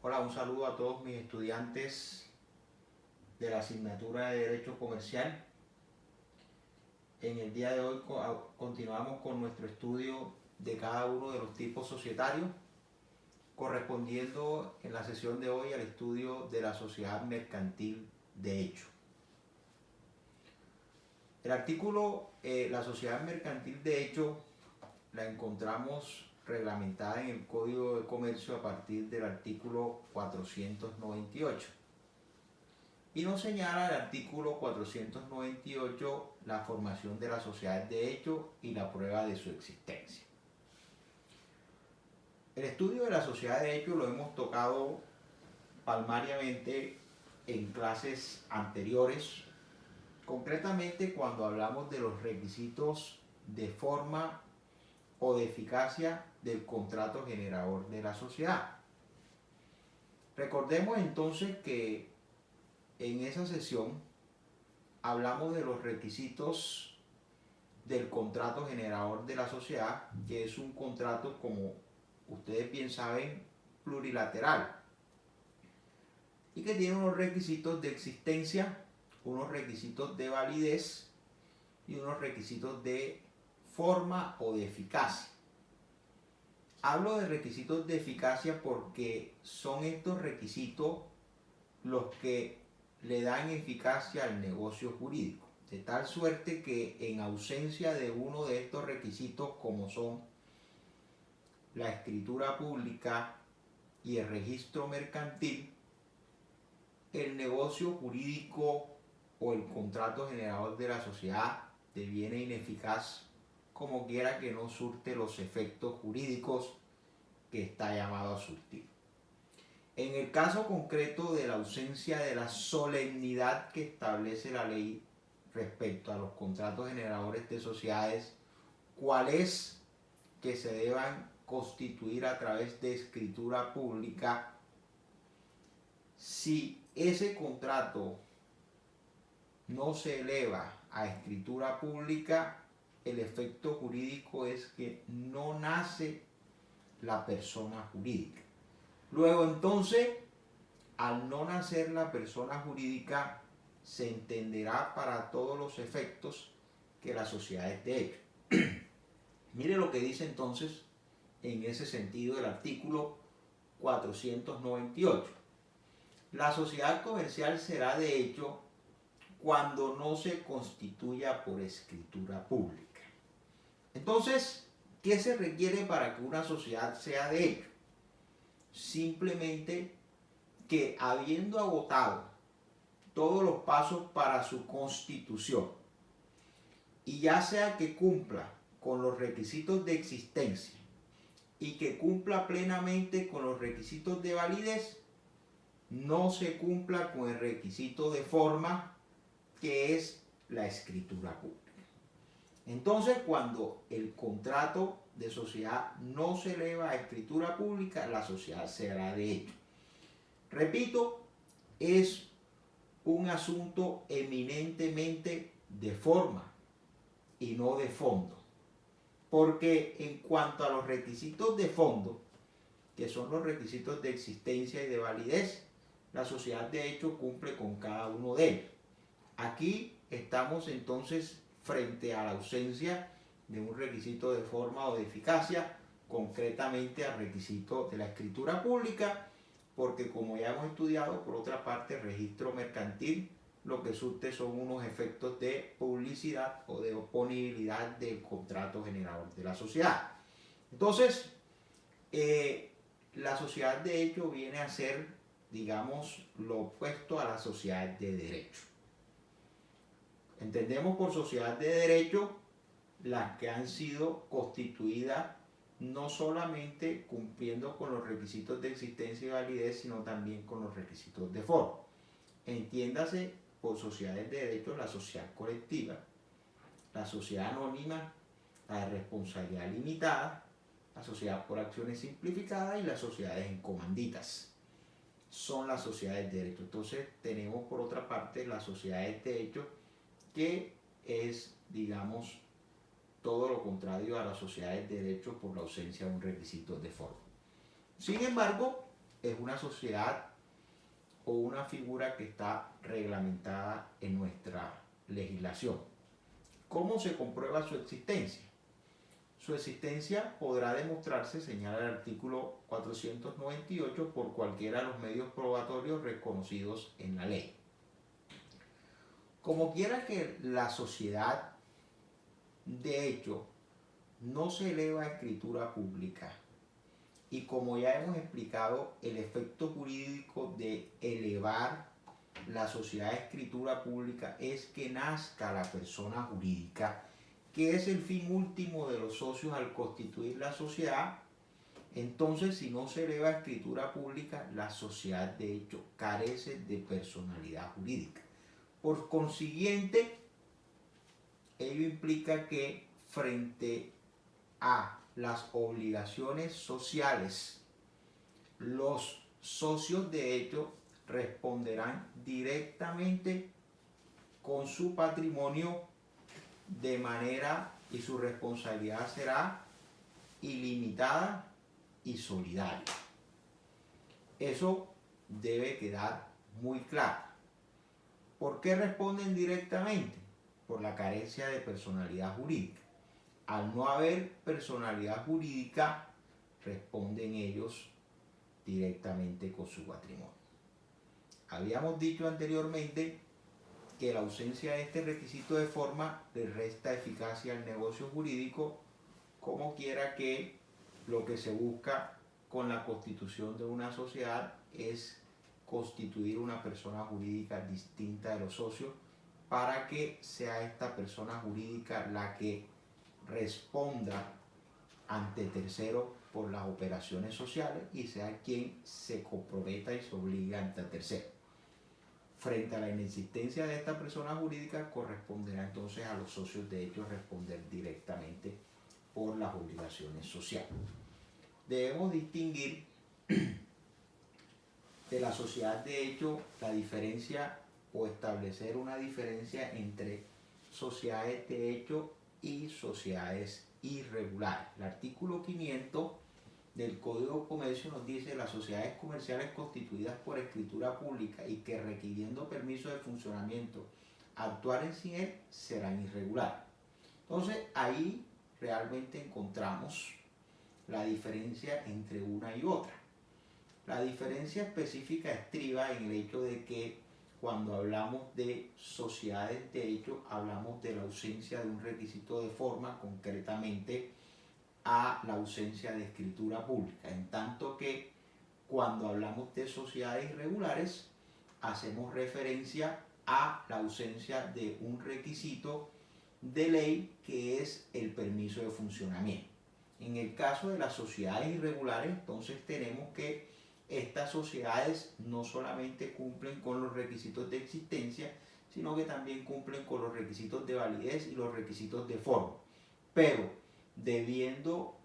Hola, un saludo a todos mis estudiantes de la asignatura de Derecho Comercial. En el día de hoy continuamos con nuestro estudio de cada uno de los tipos societarios, correspondiendo en la sesión de hoy al estudio de la sociedad mercantil de hecho. El artículo la sociedad mercantil de hecho la encontramos reglamentada en el Código de Comercio a partir del artículo 498. Y nos señala el artículo 498 la formación de las sociedades de hecho y la prueba de su existencia. El estudio de la sociedad de hecho lo hemos tocado palmariamente en clases anteriores, concretamente cuando hablamos de los requisitos de forma o de eficacia del contrato generador de la sociedad. Recordemos entonces que en esa sesión hablamos de los requisitos del contrato generador de la sociedad, que es un contrato, como ustedes bien saben, plurilateral y que tiene unos requisitos de existencia, unos requisitos de validez y unos requisitos de forma o de eficacia. Hablo de requisitos de eficacia porque son estos requisitos los que le dan eficacia al negocio jurídico, de tal suerte que en ausencia de uno de estos requisitos, como son la escritura pública y el registro mercantil, el negocio jurídico o el contrato generador de la sociedad deviene ineficaz, como quiera que no surte los efectos jurídicos que está llamado a surtir. En el caso concreto de la ausencia de la solemnidad que establece la ley respecto a los contratos generadores de sociedades, ¿cuál es? Que se deban constituir a través de escritura pública. Si ese contrato no se eleva a escritura pública, el efecto jurídico es que no nace la persona jurídica. Luego entonces, al no nacer la persona jurídica, se entenderá para todos los efectos que la sociedad es de hecho. Mire lo que dice entonces en ese sentido el artículo 498. La sociedad comercial será de hecho cuando no se constituya por escritura pública. Entonces, ¿qué se requiere para que una sociedad sea de hecho? Simplemente que, habiendo agotado todos los pasos para su constitución, y ya sea que cumpla con los requisitos de existencia y que cumpla plenamente con los requisitos de validez, no se cumpla con el requisito de forma, que es la escritura pública. Entonces, cuando el contrato de sociedad no se eleva a escritura pública, la sociedad será de hecho. Repito, es un asunto eminentemente de forma y no de fondo. Porque en cuanto a los requisitos de fondo, que son los requisitos de existencia y de validez, la sociedad de hecho cumple con cada uno de ellos. Aquí estamos entonces frente a la ausencia de un requisito de forma o de eficacia, concretamente al requisito de la escritura pública, porque como ya hemos estudiado, por otra parte, el registro mercantil lo que surte son unos efectos de publicidad o de oponibilidad del contrato generador de la sociedad. Entonces, la sociedad de hecho viene a ser, digamos, lo opuesto a la sociedad de derecho. Entendemos por sociedad de derecho las que han sido constituidas no solamente cumpliendo con los requisitos de existencia y validez, sino también con los requisitos de forma. Entiéndase por sociedades de derecho la sociedad colectiva, la sociedad anónima, la de responsabilidad limitada, la sociedad por acciones simplificadas y las sociedades en comanditas. Son las sociedades de derecho. Entonces tenemos por otra parte las sociedades de hecho, que es, digamos, todo lo contrario a las sociedades de derecho por la ausencia de un requisito de forma. Sin embargo, es una sociedad o una figura que está reglamentada en nuestra legislación. ¿Cómo se comprueba su existencia? Su existencia podrá demostrarse, señala el artículo 498, por cualquiera de los medios probatorios reconocidos en la ley. Como quiera que la sociedad, de hecho, no se eleva a escritura pública, y como ya hemos explicado, el efecto jurídico de elevar la sociedad a escritura pública es que nazca la persona jurídica, que es el fin último de los socios al constituir la sociedad. Entonces, si no se eleva a escritura pública, la sociedad de hecho carece de personalidad jurídica. Por consiguiente, ello implica que frente a las obligaciones sociales, los socios de hecho responderán directamente con su patrimonio de manera, y su responsabilidad será ilimitada y solidaria. Eso debe quedar muy claro. ¿Por qué responden directamente? Por la carencia de personalidad jurídica. Al no haber personalidad jurídica, responden ellos directamente con su patrimonio. Habíamos dicho anteriormente que la ausencia de este requisito de forma le resta eficacia al negocio jurídico, como quiera que lo que se busca con la constitución de una sociedad es constituir una persona jurídica distinta de los socios para que sea esta persona jurídica la que responda ante terceros por las operaciones sociales y sea quien se comprometa y se obliga ante terceros. Frente a la inexistencia de esta persona jurídica, corresponderá entonces a los socios de hecho responder directamente por las obligaciones sociales. Debemos distinguir de la sociedad de hecho la diferencia o establecer una diferencia entre sociedades de hecho y sociedades irregulares. El artículo 500 del Código de Comercio nos dice: las sociedades comerciales constituidas por escritura pública y que requiriendo permiso de funcionamiento actuaren sin él serán irregulares. Entonces ahí realmente encontramos la diferencia entre una y otra. La diferencia específica estriba en el hecho de que cuando hablamos de sociedades de hecho hablamos de la ausencia de un requisito de forma, concretamente a la ausencia de escritura pública, en tanto que cuando hablamos de sociedades irregulares hacemos referencia a la ausencia de un requisito de ley que es el permiso de funcionamiento. En el caso de las sociedades irregulares, entonces tenemos que estas sociedades no solamente cumplen con los requisitos de existencia, sino que también cumplen con los requisitos de validez y los requisitos de forma. Pero debiendo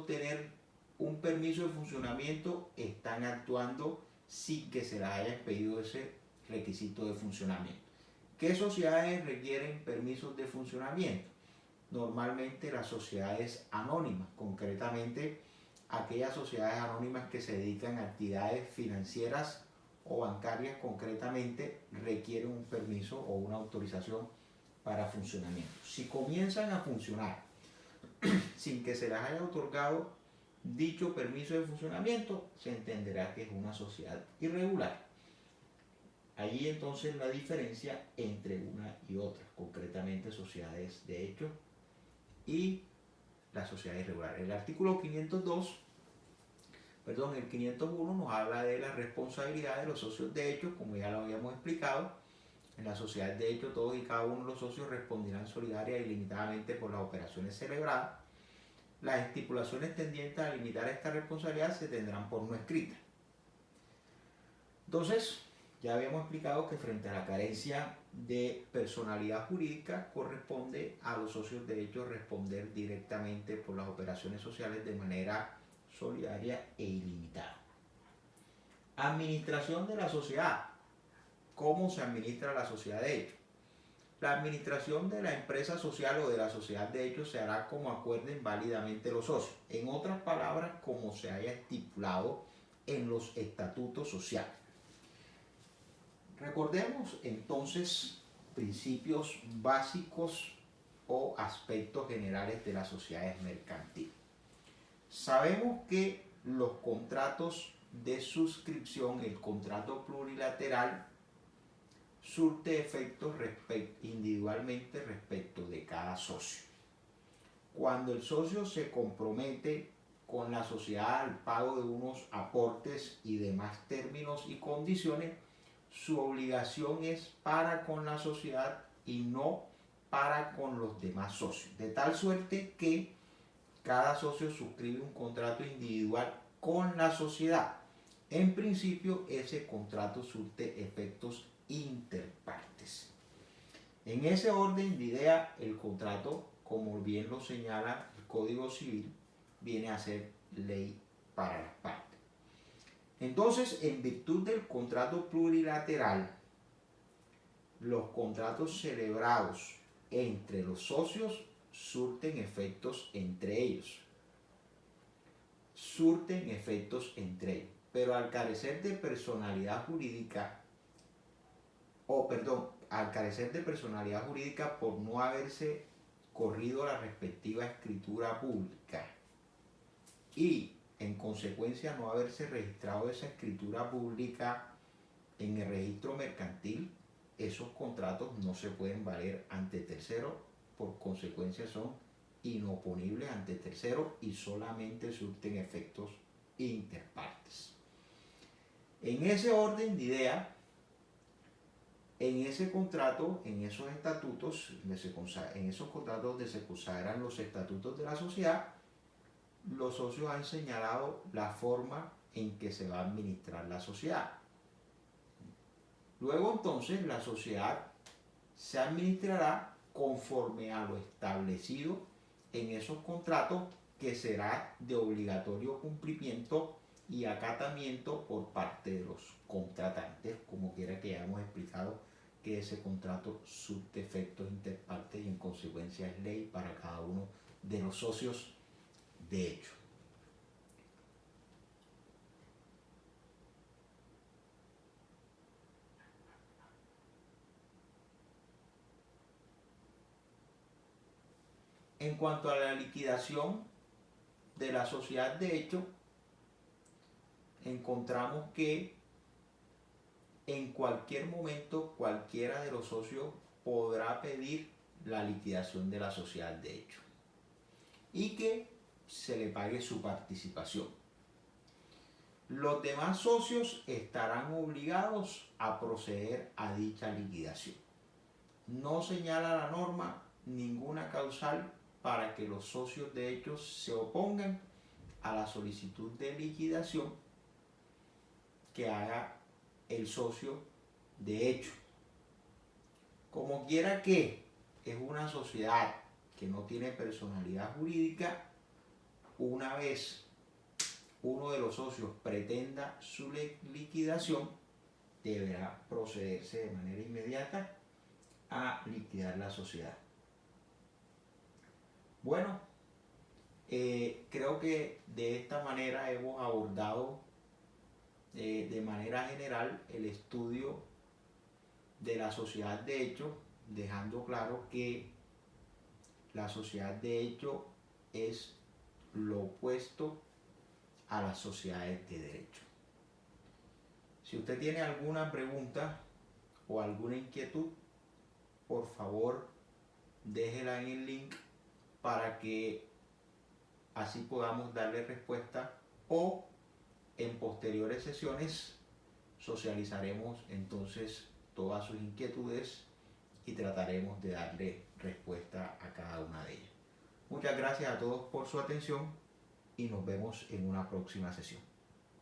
tener un permiso de funcionamiento, están actuando sin que se les haya pedido ese requisito de funcionamiento. ¿Qué sociedades requieren permisos de funcionamiento? Normalmente las sociedades anónimas, concretamente aquellas sociedades anónimas que se dedican a actividades financieras o bancarias, concretamente requieren un permiso o una autorización para funcionamiento. Si comienzan a funcionar sin que se les haya otorgado dicho permiso de funcionamiento, se entenderá que es una sociedad irregular. Ahí entonces la diferencia entre una y otra, concretamente sociedades de hecho y las sociedades irregulares. El artículo 501 nos habla de la responsabilidad de los socios de hecho, como ya lo habíamos explicado. En la sociedad de hecho, todos y cada uno de los socios responderán solidaria y limitadamente por las operaciones celebradas. Las estipulaciones tendientes a limitar esta responsabilidad se tendrán por no escritas. Entonces, ya habíamos explicado que frente a la carencia de personalidad jurídica, corresponde a los socios de hecho responder directamente por las operaciones sociales de manera solidaria e ilimitada. Administración de la sociedad. ¿Cómo se administra la sociedad de hecho? La administración de la empresa social o de la sociedad de hecho se hará como acuerden válidamente los socios. En otras palabras, como se haya estipulado en los estatutos sociales. Recordemos entonces principios básicos o aspectos generales de las sociedades mercantiles. Sabemos que los contratos de suscripción, el contrato plurilateral, surte efectos individualmente respecto de cada socio. Cuando el socio se compromete con la sociedad al pago de unos aportes y demás términos y condiciones, su obligación es para con la sociedad y no para con los demás socios. De tal suerte que cada socio suscribe un contrato individual con la sociedad. En principio, ese contrato surte efectos interpartes. En ese orden de idea, el contrato, como bien lo señala el Código Civil, viene a ser ley para las partes. Entonces, en virtud del contrato plurilateral, los contratos celebrados entre los socios surten efectos entre ellos. Pero al carecer de personalidad jurídica, por no haberse corrido la respectiva escritura pública y en consecuencia no haberse registrado esa escritura pública en el registro mercantil, esos contratos no se pueden valer ante terceros, por consecuencia son inoponibles ante terceros y solamente surten efectos interpartes. En ese orden de idea, en ese contrato, en esos estatutos, en esos contratos donde se consagran los estatutos de la sociedad, los socios han señalado la forma en que se va a administrar la sociedad. Luego entonces la sociedad se administrará conforme a lo establecido en esos contratos, que será de obligatorio cumplimiento y acatamiento por parte de los contratantes, como quiera que hayamos explicado que ese contrato surte efectos interpartes y en consecuencia es ley para cada uno de los socios de hecho. En cuanto a la liquidación de la sociedad de hecho, encontramos que en cualquier momento cualquiera de los socios podrá pedir la liquidación de la sociedad de hecho y que se le pague su participación. Los demás socios estarán obligados a proceder a dicha liquidación. No señala la norma ninguna causal para que los socios de hecho se opongan a la solicitud de liquidación que haga el socio de hecho. Como quiera que es una sociedad que no tiene personalidad jurídica, una vez uno de los socios pretenda su liquidación, deberá procederse de manera inmediata a liquidar la sociedad. Bueno, creo que de esta manera hemos abordado de manera general el estudio de la sociedad de hecho, dejando claro que la sociedad de hecho es lo opuesto a las sociedades de derecho. Si usted tiene alguna pregunta o alguna inquietud, por favor déjela en el link para que así podamos darle respuesta, o en posteriores sesiones socializaremos entonces todas sus inquietudes y trataremos de darle respuesta a cada una de ellas. Muchas gracias a todos por su atención y nos vemos en una próxima sesión.